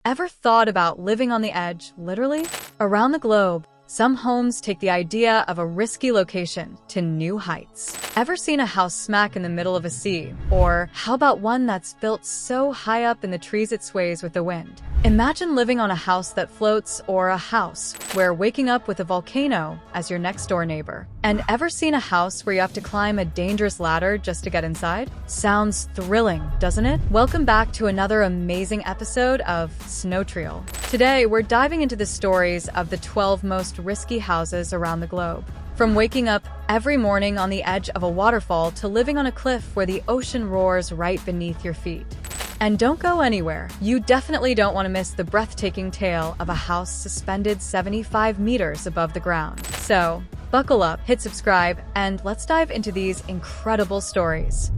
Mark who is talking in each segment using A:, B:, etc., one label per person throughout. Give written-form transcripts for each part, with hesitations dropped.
A: Ever thought about living on the edge, literally? Around the globe, some homes take the idea of a risky location to new heights. Ever seen a house smack in the middle of a sea? Or how about one that's built so high up in the trees it sways with the wind? Imagine living on a house that floats, or a house where waking up with a volcano as your next door neighbor. And ever seen a house where you have to climb a dangerous ladder just to get inside? Sounds thrilling, doesn't it? Welcome back to another amazing episode of Snow Trail. Today, we're diving into the stories of the 12 most risky houses around the globe. From waking up every morning on the edge of a waterfall to living on a cliff where the ocean roars right beneath your feet. And don't go anywhere. You definitely don't want to miss the breathtaking tale of a house suspended 75 meters above the ground. So, buckle up, hit subscribe, and let's dive into these incredible stories.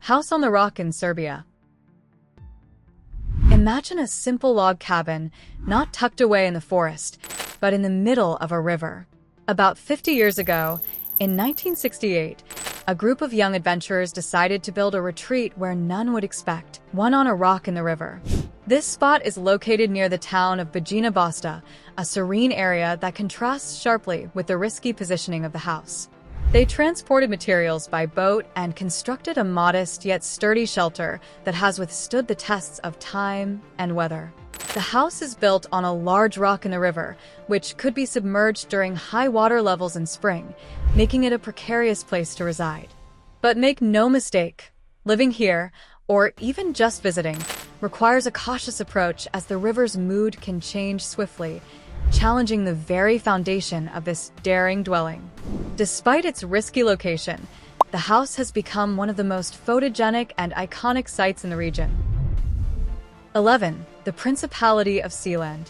A: House on the Rock in Serbia. Imagine a simple log cabin, not tucked away in the forest, but in the middle of a river. About 50 years ago, in 1968, a group of young adventurers decided to build a retreat where none would expect, one on a rock in the river. This spot is located near the town of Bajina Basta, a serene area that contrasts sharply with the risky positioning of the house. They transported materials by boat and constructed a modest yet sturdy shelter that has withstood the tests of time and weather. The house is built on a large rock in the river, which could be submerged during high water levels in spring, making it a precarious place to reside. But make no mistake, living here, or even just visiting, requires a cautious approach as the river's mood can change swiftly, challenging the very foundation of this daring dwelling. Despite its risky location, the house has become one of the most photogenic and iconic sites in the region. 11. The Principality of Sealand.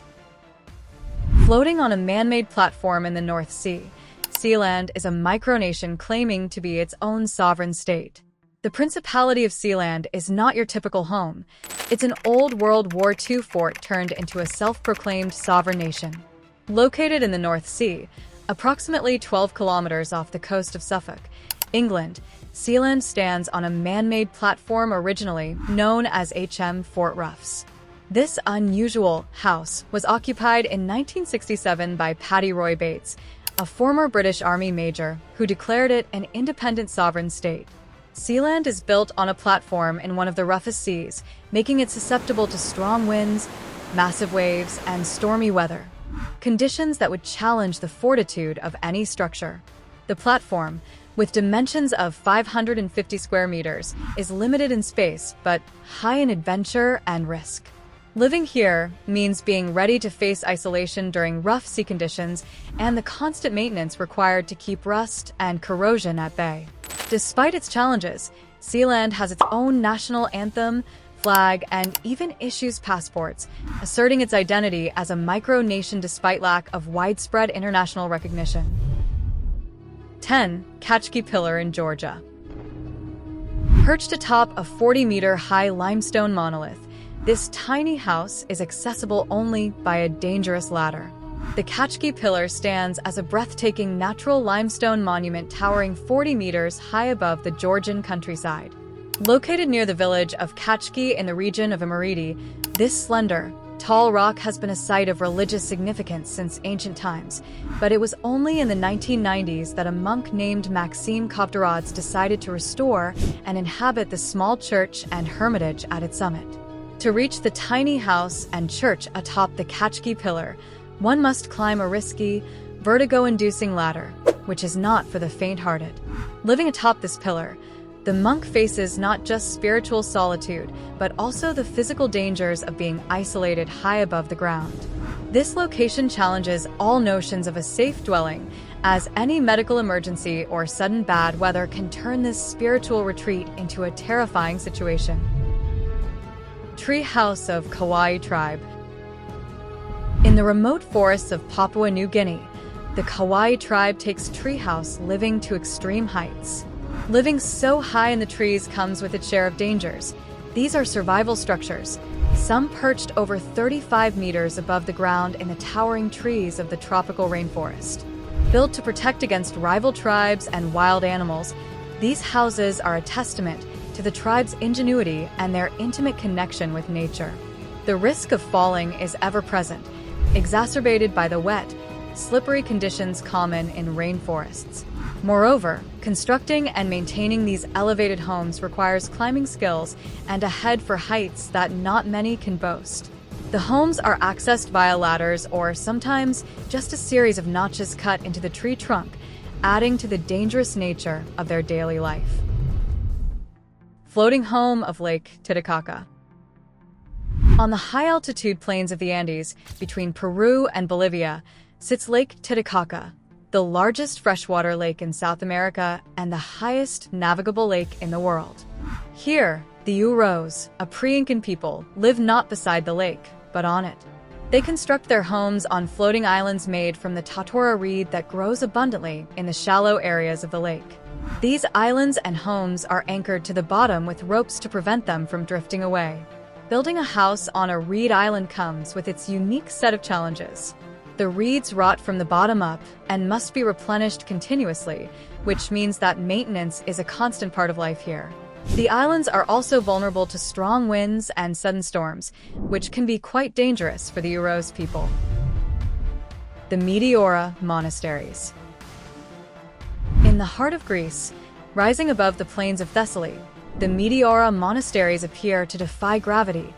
A: Floating on a man-made platform in the North Sea, Sealand is a micronation claiming to be its own sovereign state. The Principality of Sealand is not your typical home. It's an old World War II fort turned into a self-proclaimed sovereign nation. Located in the North Sea, approximately 12 kilometers off the coast of Suffolk, England, Sealand stands on a man-made platform originally known as Fort Ruffs. This unusual house was occupied in 1967 by Paddy Roy Bates, a former British Army major who declared it an independent sovereign state. Sealand is built on a platform in one of the roughest seas, making it susceptible to strong winds, massive waves, and stormy weather, conditions that would challenge the fortitude of any structure. The platform, with dimensions of 550 square meters, is limited in space, but high in adventure and risk. Living here means being ready to face isolation during rough sea conditions and the constant maintenance required to keep rust and corrosion at bay. Despite its challenges, Sealand has its own national anthem, flag, and even issues passports, asserting its identity as a micronation despite lack of widespread international recognition. 10. Kachki Pillar in Georgia. Perched atop a 40-meter-high limestone monolith, this tiny house is accessible only by a dangerous ladder. The Kachki Pillar stands as a breathtaking natural limestone monument towering 40 meters high above the Georgian countryside. Located near the village of Kachki in the region of Imereti, this slender, tall rock has been a site of religious significance since ancient times, but it was only in the 1990s that a monk named Maxime Kovturadze decided to restore and inhabit the small church and hermitage at its summit. To reach the tiny house and church atop the Kachki Pillar, one must climb a risky, vertigo-inducing ladder, which is not for the faint-hearted. Living atop this pillar, the monk faces not just spiritual solitude, but also the physical dangers of being isolated high above the ground. This location challenges all notions of a safe dwelling, as any medical emergency or sudden bad weather can turn this spiritual retreat into a terrifying situation. Tree House of Kauai Tribe. In the remote forests of Papua New Guinea, the Kauai tribe takes treehouse living to extreme heights. Living so high in the trees comes with its share of dangers. These are survival structures, some perched over 35 meters above the ground in the towering trees of the tropical rainforest. Built to protect against rival tribes and wild animals, these houses are a testament to the tribe's ingenuity and their intimate connection with nature. The risk of falling is ever present, exacerbated by the wet, slippery conditions common in rainforests. Moreover, constructing and maintaining these elevated homes requires climbing skills and a head for heights that not many can boast. The homes are accessed via ladders or sometimes just a series of notches cut into the tree trunk, adding to the dangerous nature of their daily life. Floating home of Lake Titicaca. On the high-altitude plains of the Andes, between Peru and Bolivia, sits Lake Titicaca, the largest freshwater lake in South America and the highest navigable lake in the world. Here, the Uros, a pre-Incan people, live not beside the lake, but on it. They construct their homes on floating islands made from the tatora reed that grows abundantly in the shallow areas of the lake. These islands and homes are anchored to the bottom with ropes to prevent them from drifting away. Building a house on a reed island comes with its unique set of challenges. The reeds rot from the bottom up and must be replenished continuously, which means that maintenance is a constant part of life here. The islands are also vulnerable to strong winds and sudden storms, which can be quite dangerous for the Uros people. The Meteora Monasteries. In the heart of Greece, rising above the plains of Thessaly, the Meteora Monasteries appear to defy gravity,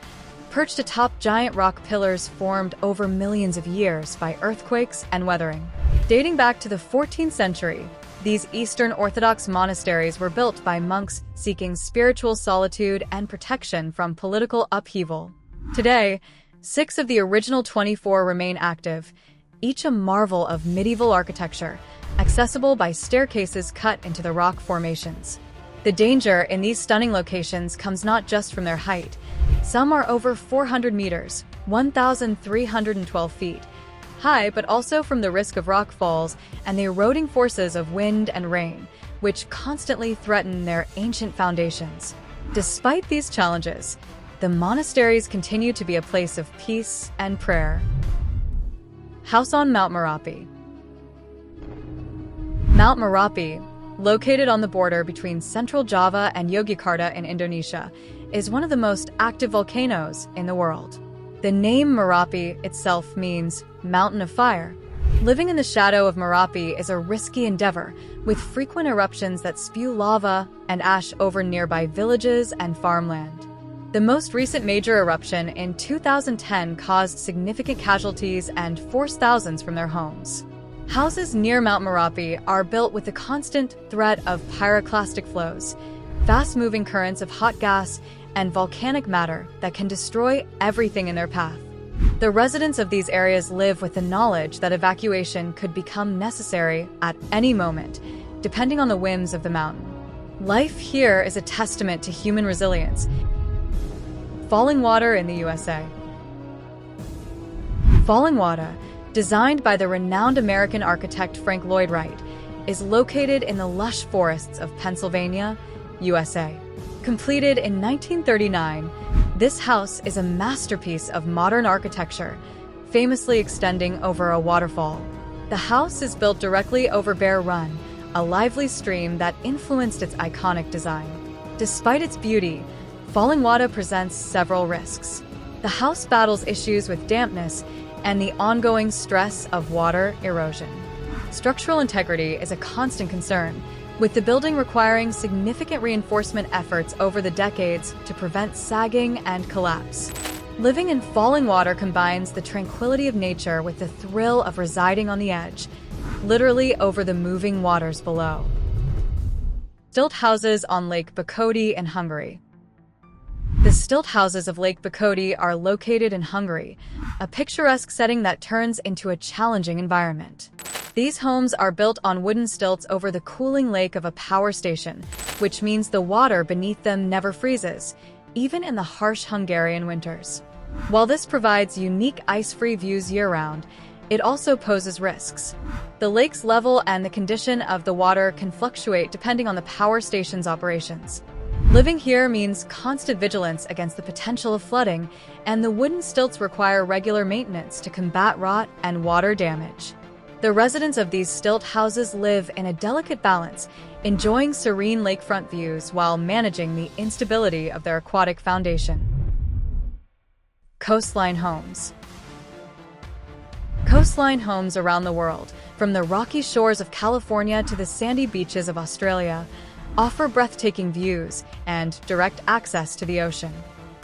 A: perched atop giant rock pillars formed over millions of years by earthquakes and weathering. Dating back to the 14th century, these Eastern Orthodox monasteries were built by monks seeking spiritual solitude and protection from political upheaval. Today, 6 of the original 24 remain active, each a marvel of medieval architecture, accessible by staircases cut into the rock formations. The danger in these stunning locations comes not just from their height. Some are over 400 meters, 1,312 feet, high, but also from the risk of rock falls and the eroding forces of wind and rain, which constantly threaten their ancient foundations. Despite these challenges, the monasteries continue to be a place of peace and prayer. House on Mount Merapi. Mount Merapi, located on the border between central Java and Yogyakarta in Indonesia, is one of the most active volcanoes in the world. The name Merapi itself means mountain of fire. Living in the shadow of Merapi is a risky endeavor, with frequent eruptions that spew lava and ash over nearby villages and farmland. The most recent major eruption in 2010 caused significant casualties and forced thousands from their homes. Houses near Mount Merapi are built with the constant threat of pyroclastic flows, fast-moving currents of hot gas, and volcanic matter that can destroy everything in their path. The residents of these areas live with the knowledge that evacuation could become necessary at any moment, depending on the whims of the mountain. Life here is a testament to human resilience. Falling Water in the USA. Falling Water, designed by the renowned American architect Frank Lloyd Wright, is located in the lush forests of Pennsylvania, USA. Completed in 1939, this house is a masterpiece of modern architecture, famously extending over a waterfall. The house is built directly over Bear Run, a lively stream that influenced its iconic design. Despite its beauty, Falling Water presents several risks. The house battles issues with dampness and the ongoing stress of water erosion. Structural integrity is a constant concern, with the building requiring significant reinforcement efforts over the decades to prevent sagging and collapse. Living in Falling Water combines the tranquility of nature with the thrill of residing on the edge, literally over the moving waters below. Stilt houses on Lake Bakoti in Hungary. The stilt houses of Lake Bakoti are located in Hungary, a picturesque setting that turns into a challenging environment. These homes are built on wooden stilts over the cooling lake of a power station, which means the water beneath them never freezes, even in the harsh Hungarian winters. While this provides unique ice-free views year-round, it also poses risks. The lake's level and the condition of the water can fluctuate depending on the power station's operations. Living here means constant vigilance against the potential of flooding, and the wooden stilts require regular maintenance to combat rot and water damage. The residents of these stilt houses live in a delicate balance, enjoying serene lakefront views while managing the instability of their aquatic foundation. Coastline homes. Coastline homes around the world, from the rocky shores of California to the sandy beaches of Australia, offer breathtaking views and direct access to the ocean.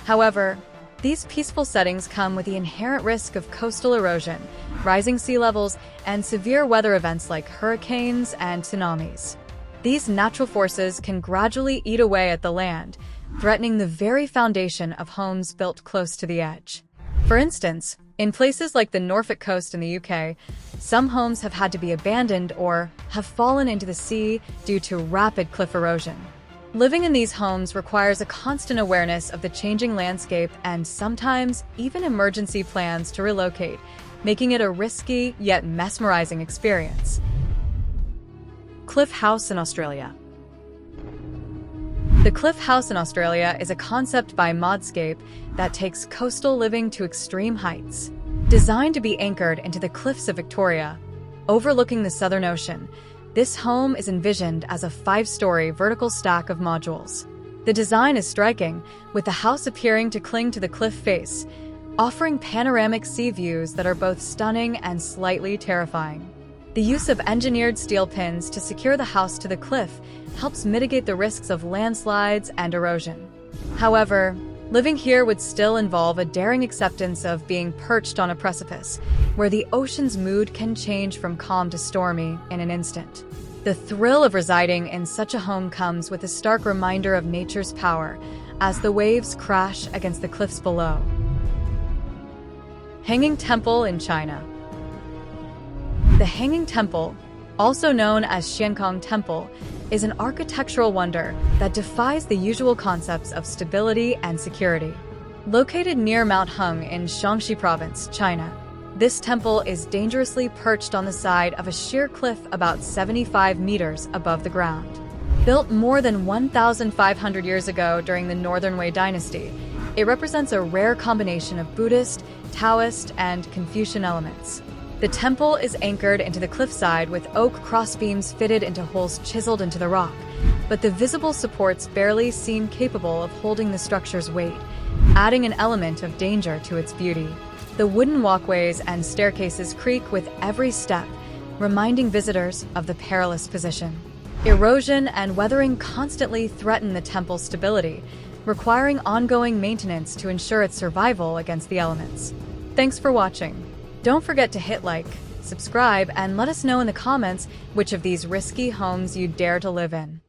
A: However, these peaceful settings come with the inherent risk of coastal erosion, rising sea levels, and severe weather events like hurricanes and tsunamis. These natural forces can gradually eat away at the land, threatening the very foundation of homes built close to the edge. For instance, in places like the Norfolk coast in the UK, some homes have had to be abandoned or have fallen into the sea due to rapid cliff erosion. Living in these homes requires a constant awareness of the changing landscape and sometimes even emergency plans to relocate, making it a risky yet mesmerizing experience. Cliff house in Australia. The cliff house in Australia is a concept by Modscape that takes coastal living to extreme heights. Designed to be anchored into the cliffs of Victoria, overlooking the Southern Ocean, this home is envisioned as a 5-story vertical stack of modules. The design is striking, with the house appearing to cling to the cliff face, offering panoramic sea views that are both stunning and slightly terrifying. The use of engineered steel pins to secure the house to the cliff helps mitigate the risks of landslides and erosion. However, living here would still involve a daring acceptance of being perched on a precipice, where the ocean's mood can change from calm to stormy in an instant. The thrill of residing in such a home comes with a stark reminder of nature's power as the waves crash against the cliffs below. Hanging Temple in China. The Hanging Temple, also known as Xiankong Temple, is an architectural wonder that defies the usual concepts of stability and security. Located near Mount Hung in Shaanxi Province, China, this temple is dangerously perched on the side of a sheer cliff about 75 meters above the ground. Built more than 1,500 years ago during the Northern Wei Dynasty, it represents a rare combination of Buddhist, Taoist, and Confucian elements. The temple is anchored into the cliffside with oak crossbeams fitted into holes chiseled into the rock, but the visible supports barely seem capable of holding the structure's weight, adding an element of danger to its beauty. The wooden walkways and staircases creak with every step, reminding visitors of the perilous position. Erosion and weathering constantly threaten the temple's stability, requiring ongoing maintenance to ensure its survival against the elements. Thanks for watching. Don't forget to hit like, subscribe, and let us know in the comments which of these risky homes you'd dare to live in.